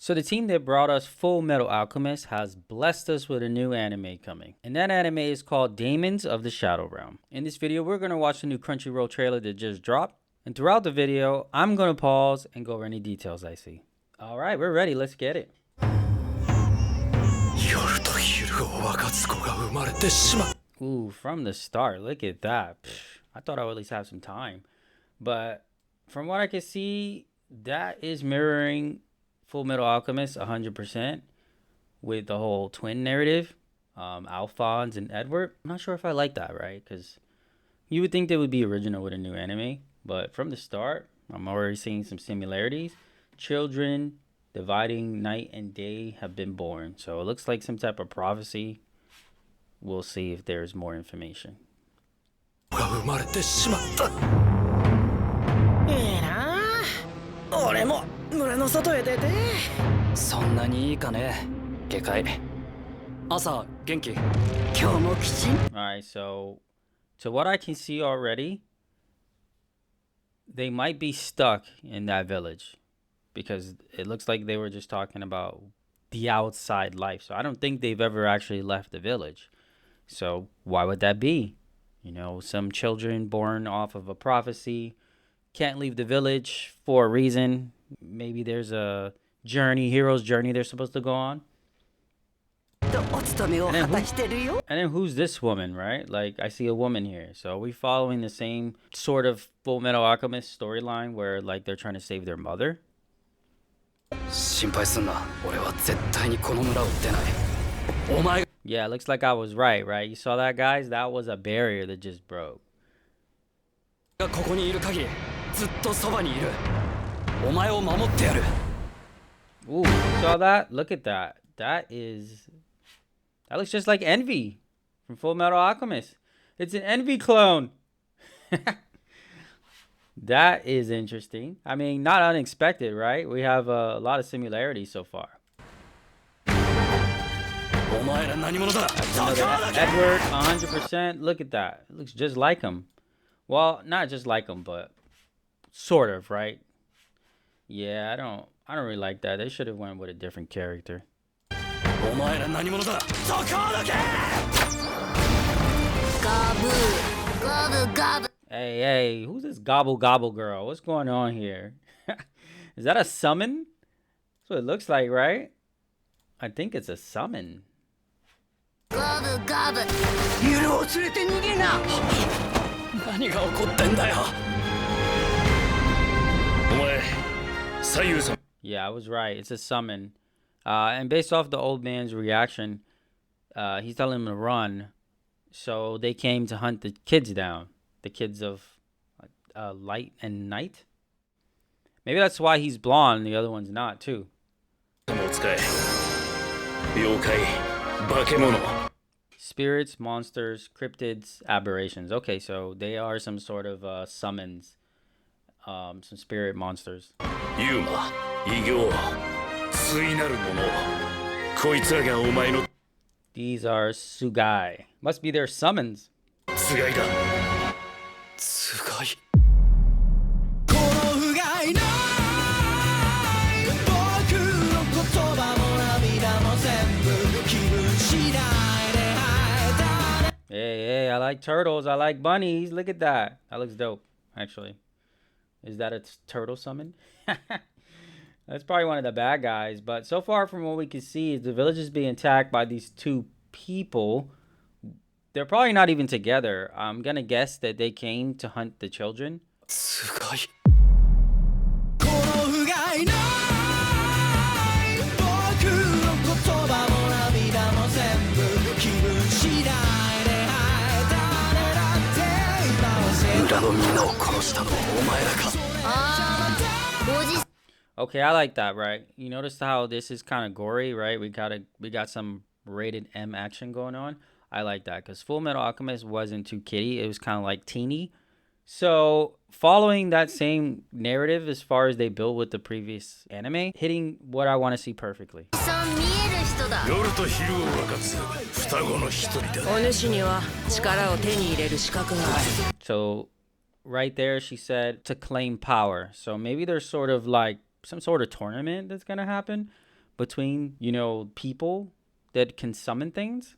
So the team that brought us Fullmetal Alchemist has blessed us with a new anime coming. And that anime is called Daemons of the Shadow Realm. In this video, we're going to watch the new Crunchyroll trailer that just dropped. And throughout the video, I'm going to pause and go over any details I see. All right, we're ready. Let's get it. Ooh, from the start, look at that. I thought I would at least have some time. But from what I can see, that is mirroring Fullmetal Alchemist 100% with the whole twin narrative, Alphonse and Edward. I'm not sure if I like that, right? Because you would think they would be original with a new anime, but from the start, I'm already seeing some similarities. Children dividing night and day have been born, so it looks like some type of prophecy. We'll see if there's more information. Alright, so to what I can see already, they might be stuck in that village because it looks like they were just talking about the outside life. So I don't think they've ever actually left the village. So why would that be? You know, some children born off of a prophecy can't leave the village for a reason. Maybe there's a journey, hero's journey they're supposed to go on. And then who's this woman, right? Like, I see a woman here. So are we following the same sort of Fullmetal Alchemist storyline where, like, they're trying to save their mother? Yeah, it looks like I was right? You saw that, guys? That was a barrier that just broke. Ooh, you saw that? Look at that. That looks just like Envy from Fullmetal Alchemist. It's an Envy clone. That is interesting. I mean, not unexpected, right? We have a lot of similarities so far. Edward, 100%. Look at that. It looks just like him. Well, not just like him, but sort of, right? Yeah, I don't really like that. They should have went with a different character. Hey, who's this gobble gobble girl? What's going on here? Is that a summon? That's what it looks like, right? I think it's a summon. Yeah, I was right. It's a summon. And based off the old man's reaction, he's telling him to run. So they came to hunt the kids down. The kids of light and night. Maybe that's why he's blonde and the other one's not, too. Spirits, monsters, cryptids, aberrations. Okay, so they are some sort of summons. Some spirit monsters. These are Sugai. Must be their summons. Hey, I like turtles. I like bunnies. Look at that. That looks dope, actually. Is that a turtle summon? That's probably one of the bad guys. But so far from what we can see is the village is being attacked by these two people. They're probably not even together. I'm going to guess that they came to hunt the children. Okay, I like that, right? You notice how this is kind of gory, right? We got some rated M action going on. I like that because Fullmetal Alchemist wasn't too kiddie. It was kind of like teeny. So following that same narrative as far as they built with the previous anime, hitting what I want to see perfectly. So right there, she said to claim power. So maybe there's sort of like some sort of tournament that's going to happen. between, you know, people that can summon things.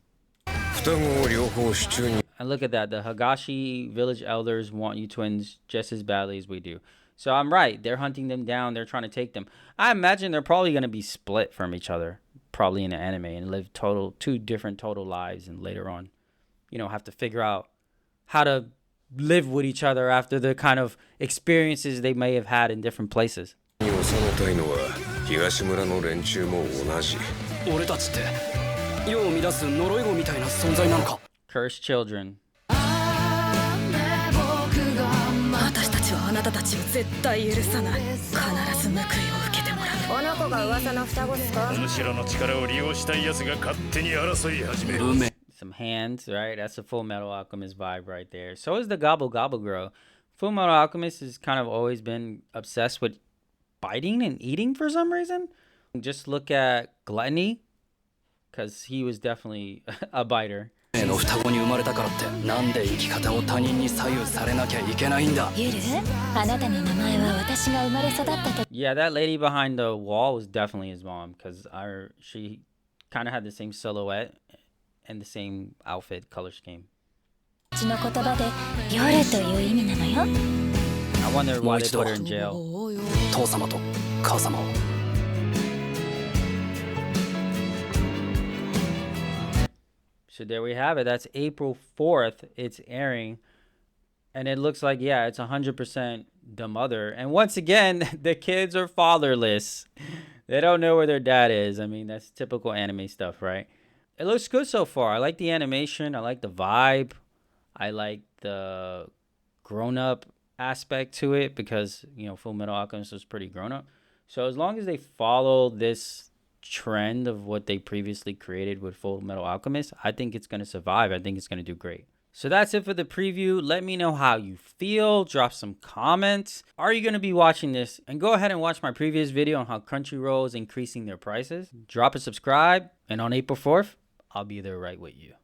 And look at that. The Hagashi village elders want you twins just as badly as we do. So I'm right. They're hunting them down. They're trying to take them. I imagine they're probably going to be split from each other, probably in the anime, and live two different total lives. And later on, you know, have to figure out how to live with each other after the kind of experiences they may have had in different places. Cursed children. Some hands, right? That's a Fullmetal Alchemist vibe right there. So is the Gobble Gobble Girl. Fullmetal Alchemist has kind of always been obsessed with biting and eating for some reason. Just look at Gluttony, because he was definitely a biter. Yeah, that lady behind the wall was definitely his mom, because she kind of had the same silhouette and the same outfit color scheme. I wonder why they put her in jail. So there we have it. That's April 4th. It's airing. And it looks like, yeah, it's 100% the mother. And once again, the kids are fatherless. They don't know where their dad is. I mean, that's typical anime stuff, right? It looks good so far. I like the animation. I like the vibe. I like the grown-up aspect to it because, you know, Fullmetal Alchemist was pretty grown-up. So as long as they follow this trend of what they previously created with Fullmetal Alchemist, I think it's going to survive. I think it's going to do great. So that's it for the preview. Let me know how you feel. Drop some comments. Are you going to be watching this? And go ahead and watch my previous video on how Crunchyroll is increasing their prices. Drop a subscribe. And on April 4th, I'll be there right with you.